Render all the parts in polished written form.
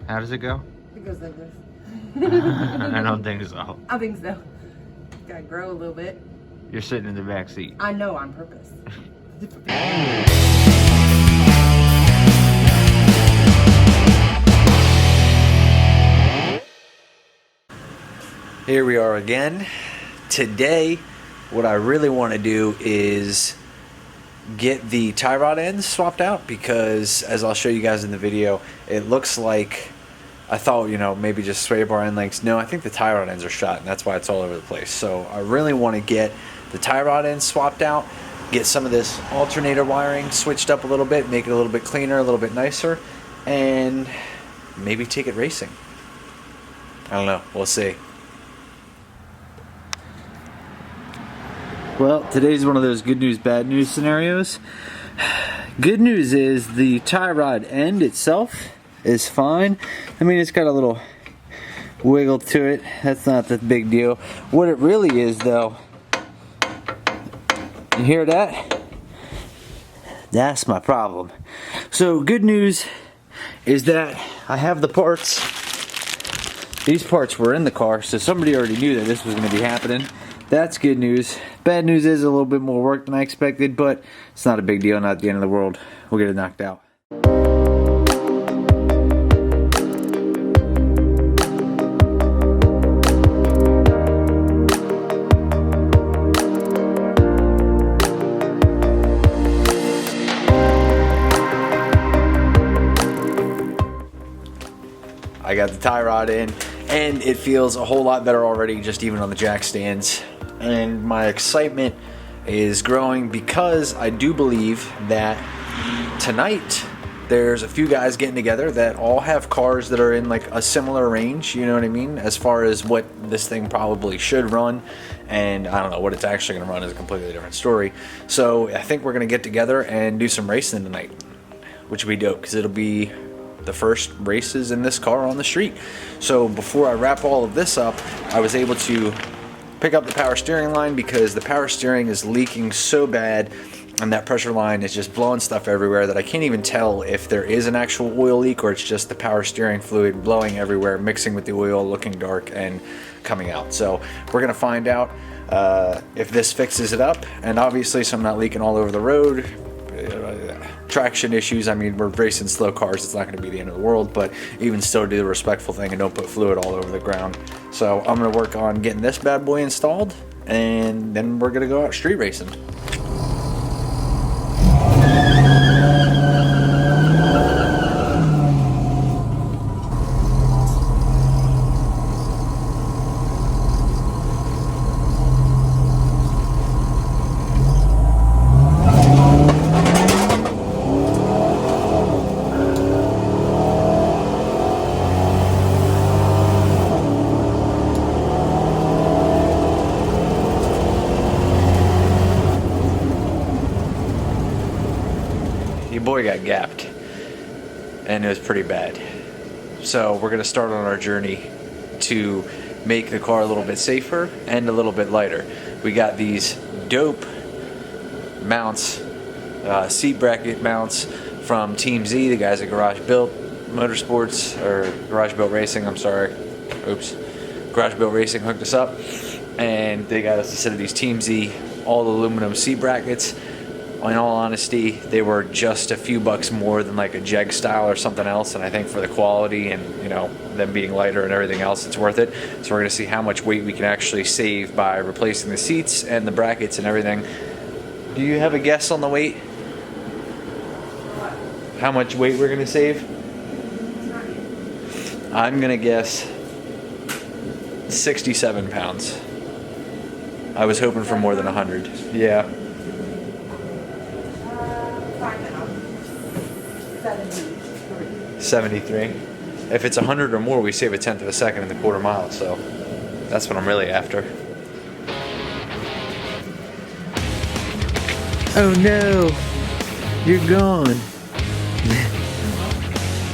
How does it go? It goes like this. I don't think so. I think so. Gotta grow a little bit. You're sitting in the back seat. I know on purpose. Here we are again. Today, what I really want to do is get the tie rod ends swapped out because, as I'll show you guys in the video, it looks like I thought, you know, maybe just sway bar end lengths. No, I think the tie rod ends are shot, and that's why it's all over the place. So I really want to get the tie rod ends swapped out, get some of this alternator wiring switched up a little bit, make it a little bit cleaner, a little bit nicer, and maybe take it racing. I don't know. We'll see. Well, today's one of those good news, bad news scenarios. Good news is the tie rod end itself is fine. I mean, it's got a little wiggle to it. That's not the big deal. What it really is, though, you hear that? That's my problem. So, good news is that I have the parts. These parts were in the car, so somebody already knew that this was going to be happening. That's good news. Bad news is a little bit more work than I expected, but it's not a big deal, not the end of the world. We'll get it knocked out. I got the tie rod in, and it feels a whole lot better already, just even on the jack stands. And my excitement is growing because I do believe that tonight there's a few guys getting together that all have cars that are in like a similar range, you know what I mean, as far as what this thing probably should run. And I don't know what it's actually going to run is a completely different story. So I think we're going to get together and do some racing tonight, which will be dope because it'll be the first races in this car on the street. So before I wrap all of this up, I was able to pick up the power steering line because the power steering is leaking so bad and that pressure line is just blowing stuff everywhere that I can't even tell if there is an actual oil leak or it's just the power steering fluid blowing everywhere, mixing with the oil, looking dark and coming out. So we're gonna find out if this fixes it up, and obviously so I'm not leaking all over the road. Traction issues, I mean, we're racing slow cars, it's not going to be the end of the world, but even still do the respectful thing and don't put fluid all over the ground. So I'm going to work on getting this bad boy installed, and then we're going to go out street racing. Boy got gapped and it was pretty bad. So we're gonna start on our journey to make the car a little bit safer and a little bit lighter. We got these dope mounts, seat bracket mounts from Team Z, the guys at Garage Built Motorsports, or Garage Built Racing, I'm sorry. Oops. Garage Built Racing hooked us up and they got us a set of these Team Z all aluminum seat brackets. In all honesty, they were just a few bucks more than like a Jeg style or something else, and I think for the quality and, you know, them being lighter and everything else, it's worth it. So we're going to see how much weight we can actually save by replacing the seats and the brackets and everything. Do you have a guess on the weight? How much weight we're going to save? I'm going to guess 67 pounds. I was hoping for more than 100. Yeah. 73. If it's 100 or more, we save a tenth of a second in the quarter mile, so that's what I'm really after. Oh no, you're gone.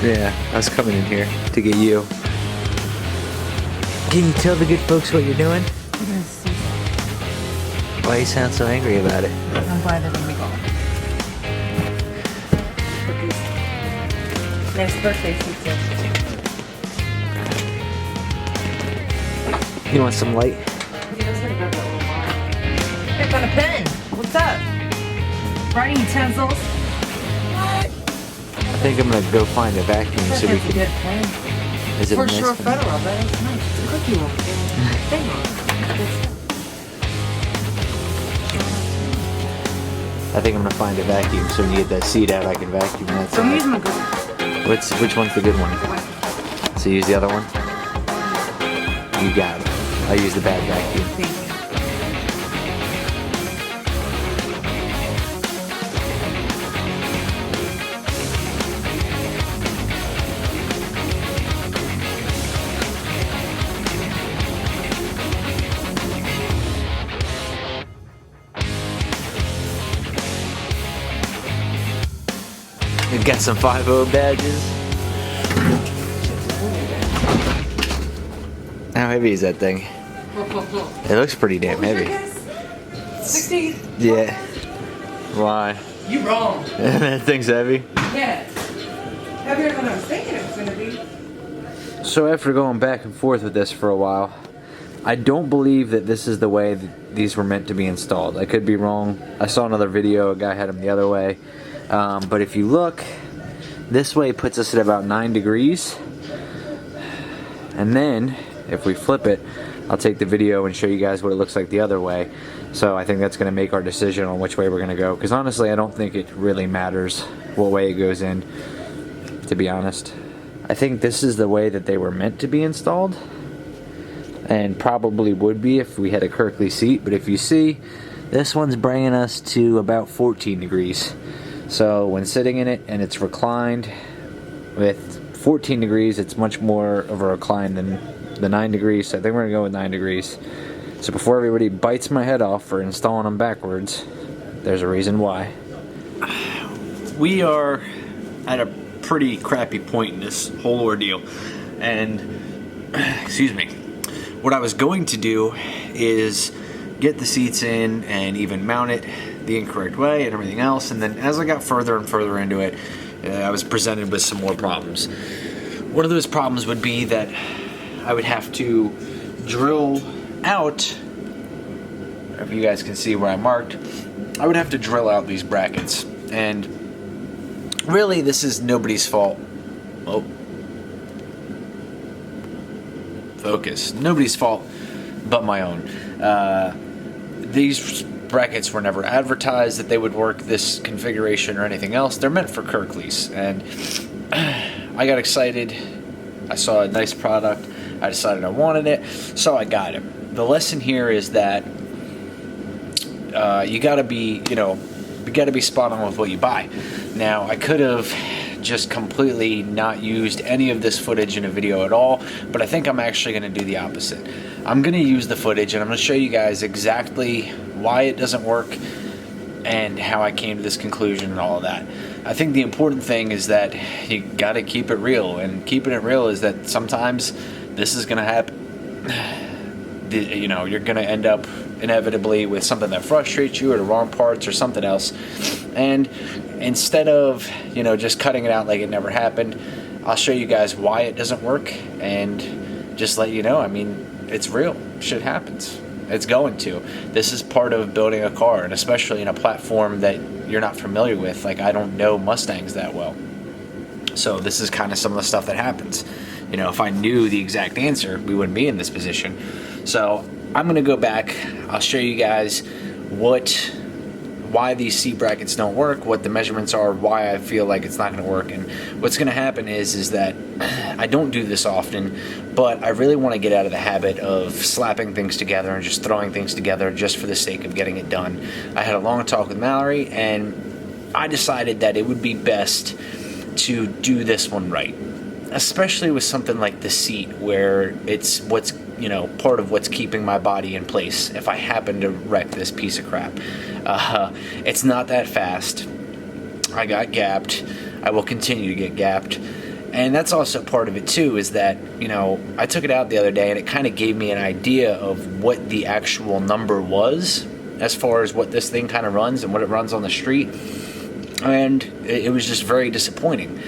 Yeah, I was coming in here to get you. Can you tell the good folks what you're doing? Yes. Why you sound so angry about it? I'm glad they're gonna be gone. Nice birthday, Susan. You want some light? Pick on a pen. What's up? Writing utensils. What? I think I'm gonna go find a vacuum so we That's a can. good pen. Is it For a nice sure pen? federal, but it's nice. It's a cookie roll. Thing on it. I think I'm gonna find a vacuum so when you get that seed out, I can vacuum that. So I'm using my good one. Which one's the good one? So use the other one. You got it. I use the bad vacuum. Thank you. We've got some 5.0 badges. How heavy is that thing? It looks pretty damn heavy. 60. Yeah. Why? You wrong. That thing's heavy. Yeah. Heavier than I was thinking it was going to be. So after going back and forth with this for a while, I don't believe that this is the way that these were meant to be installed. I could be wrong. I saw another video, a guy had them the other way. But if you look, this way puts us at about 9 degrees. And then, if we flip it, I'll take the video and show you guys what it looks like the other way. So I think that's going to make our decision on which way we're going to go. Because honestly, I don't think it really matters what way it goes in, to be honest. I think this is the way that they were meant to be installed. And probably would be if we had a Kirkley seat. But if you see, this one's bringing us to about 14 degrees. So when sitting in it and it's reclined with 14 degrees, it's much more of a recline than the 9 degrees. So I think we're gonna go with 9 degrees. So before everybody bites my head off for installing them backwards, there's a reason why. We are at a pretty crappy point in this whole ordeal. And, excuse me, what I was going to do is get the seats in and even mount it the incorrect way and everything else, and then as I got further and further into it, I was presented with some more problems. One of those problems would be that I would have to drill out, if you guys can see where I marked, I would have to drill out these brackets, and really this is nobody's fault. Oh, focus. Nobody's fault but my own. These brackets were never advertised that they would work this configuration or anything else. They're meant for Kirkleys, and I got excited. I saw a nice product. I decided I wanted it, so I got it. The lesson here is that you gotta be, you gotta be spot on with what you buy. Now, I could have just completely not used any of this footage in a video at all, but I think I'm actually going to do the opposite. I'm going to use the footage and I'm going to show you guys exactly why it doesn't work and how I came to this conclusion and all of that. I think the important thing is that you got to keep it real, and keeping it real is that sometimes this is going to happen. You're going to end up inevitably with something that frustrates you or the wrong parts or something else, and instead of just cutting it out like it never happened, I'll show you guys why it doesn't work and just let you know. I mean, it's real. Shit happens. It's going to. This is part of building a car, and especially in a platform that you're not familiar with. Like, I don't know Mustangs that well, so this is kind of some of the stuff that happens. If I knew the exact answer, we wouldn't be in this position. So I'm gonna go back. I'll show you guys why these seat brackets don't work, what the measurements are, why I feel like it's not going to work. And what's going to happen is that I don't do this often, but I really want to get out of the habit of slapping things together and just throwing things together just for the sake of getting it done. I had a long talk with Mallory, and I decided that it would be best to do this one right, especially with something like the seat, where it's what's part of what's keeping my body in place if I happen to wreck this piece of crap. It's not that fast. I got gapped. I will continue to get gapped. And that's also part of it too, is that, I took it out the other day and it kind of gave me an idea of what the actual number was as far as what this thing kind of runs and what it runs on the street. And it was just very disappointing.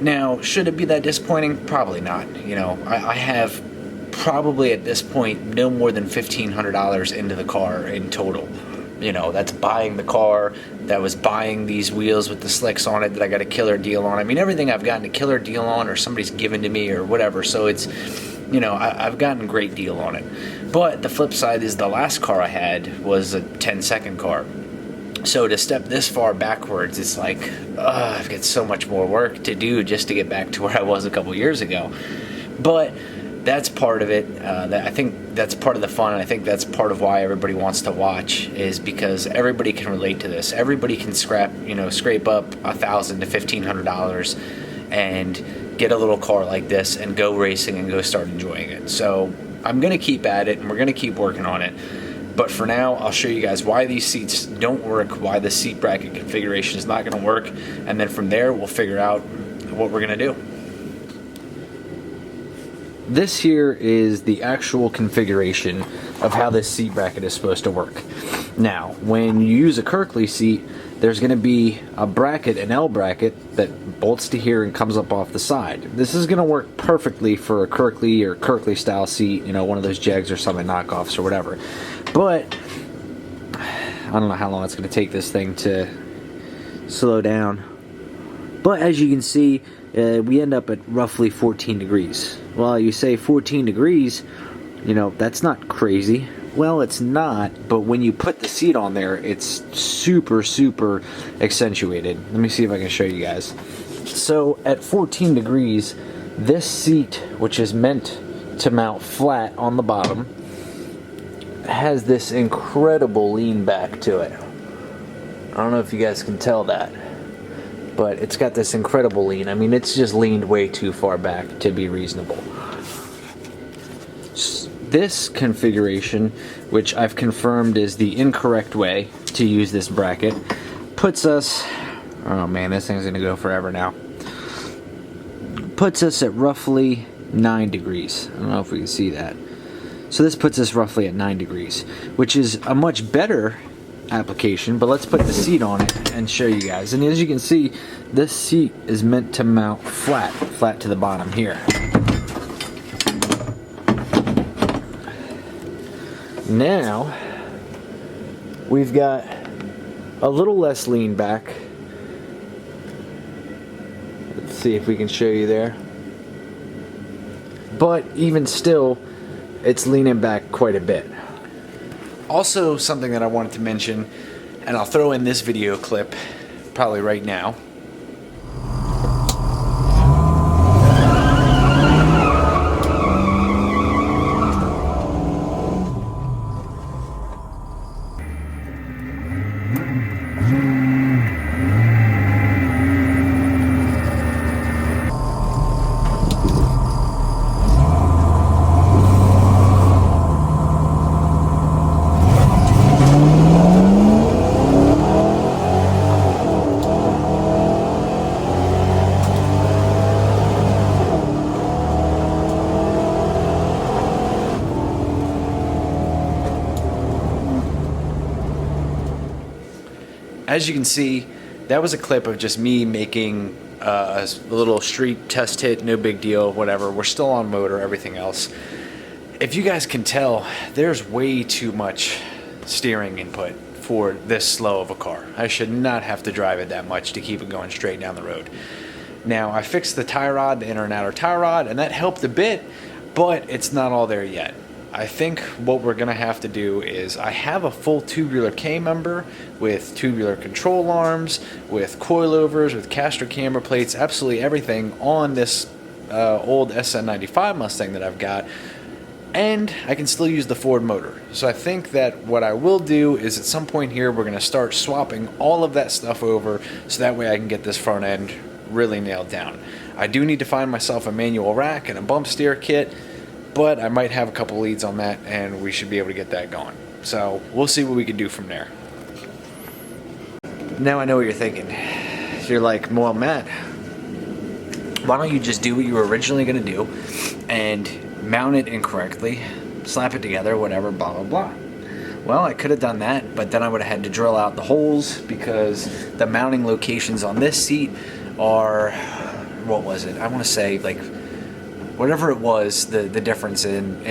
Now, should it be that disappointing? Probably not. I have probably at this point no more than $1,500 into the car in total. You know, that's buying the car, that was buying these wheels with the slicks on it that I got a killer deal on. I mean, everything I've gotten a killer deal on, or somebody's given to me or whatever, so it's, you know, I've gotten a great deal on it. But the flip side is the last car I had was a 10-second car. So to step this far backwards, it's like, I've got so much more work to do just to get back to where I was a couple years ago. But that's part of it. I think that's part of the fun, and I think that's part of why everybody wants to watch, is because everybody can relate to this. Everybody can scrape up $1,000 to $1,500 and get a little car like this and go racing and go start enjoying it. So I'm going to keep at it, and we're going to keep working on it. But for now, I'll show you guys why these seats don't work, why the seat bracket configuration is not going to work, and then from there, we'll figure out what we're going to do. This here is the actual configuration of how this seat bracket is supposed to work. Now, when you use a Kirkley seat, there's going to be a bracket, an L bracket, that bolts to here and comes up off the side. This is going to work perfectly for a Kirkley or Kirkley style seat, you know, one of those Jegs or something knockoffs or whatever. But I don't know how long it's going to take this thing to slow down. But as you can see, we end up at roughly 14 degrees. Well, you say 14 degrees, you know, that's not crazy. Well, it's not, but when you put the seat on there, it's super, super accentuated. Let me see if I can show you guys. So at 14 degrees, this seat, which is meant to mount flat on the bottom, has this incredible lean back to it. I don't know if you guys can tell that, but it's got this incredible lean. I mean, it's just leaned way too far back to be reasonable. This configuration, which I've confirmed is the incorrect way to use this bracket, puts us, oh man, this thing's gonna go forever now, puts us at roughly 9 degrees. I don't know if we can see that. So this puts us roughly at 9 degrees, which is a much better application, but let's put the seat on it and show you guys. And as you can see, this seat is meant to mount flat to the bottom here. Now we've got a little less lean back. Let's see if we can show you there. But even still, it's leaning back quite a bit. Also, something that I wanted to mention, and I'll throw in this video clip probably right now. As you can see, that was a clip of just me making a little street test hit, no big deal, whatever. We're still on motor, everything else. If you guys can tell, there's way too much steering input for this slow of a car. I should not have to drive it that much to keep it going straight down the road. Now, I fixed the tie rod, the inner and outer tie rod, and that helped a bit, but it's not all there yet. I think what we're gonna have to do is, I have a full tubular K-member with tubular control arms, with coilovers, with caster camber plates, absolutely everything on this old SN95 Mustang that I've got, and I can still use the Ford motor. So I think that what I will do is at some point here, we're gonna start swapping all of that stuff over, so that way I can get this front end really nailed down. I do need to find myself a manual rack and a bump steer kit, but I might have a couple leads on that, and we should be able to get that going. So we'll see what we can do from there. Now I know what you're thinking. You're like, well, Matt, why don't you just do what you were originally going to do and mount it incorrectly, slap it together, whatever, blah, blah, blah. Well, I could have done that, but then I would have had to drill out the holes, because the mounting locations on this seat are, what was it? I want to say like whatever it was, the difference in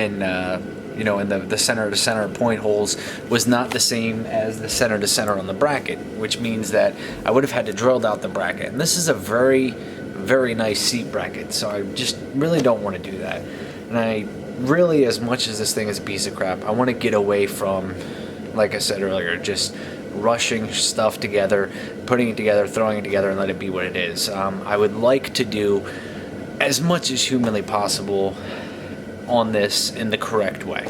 you know, in the center to center point holes was not the same as the center to center on the bracket, which means that I would have had to drill out the bracket. And this is a very, very nice seat bracket, so I just really don't want to do that. And I really, as much as this thing is a piece of crap, I want to get away from, like I said earlier, just rushing stuff together, putting it together, throwing it together, and let it be what it is. I would like to do as much as humanly possible on this in the correct way.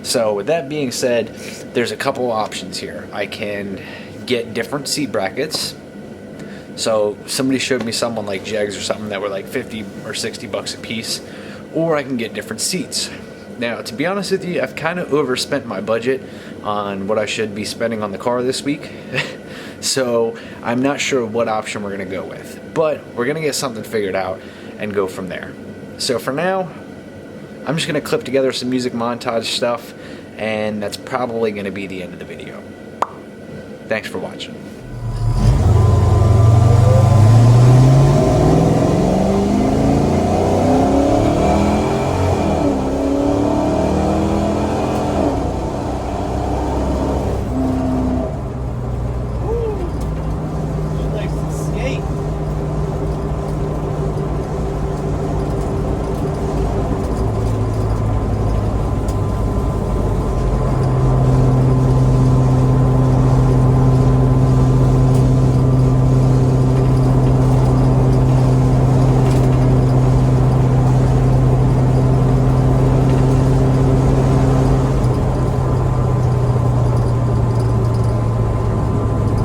So with that being said, there's a couple options here. I can get different seat brackets. So somebody showed me someone like Jegs or something that were like 50 or 60 bucks a piece, or I can get different seats. Now, to be honest with you, I've kind of overspent my budget on what I should be spending on the car this week. So I'm not sure what option we're going to go with, but we're going to get something figured out and go from there. So for now, I'm just going to clip together some music montage stuff, and that's probably going to be the end of the video. Thanks for watching.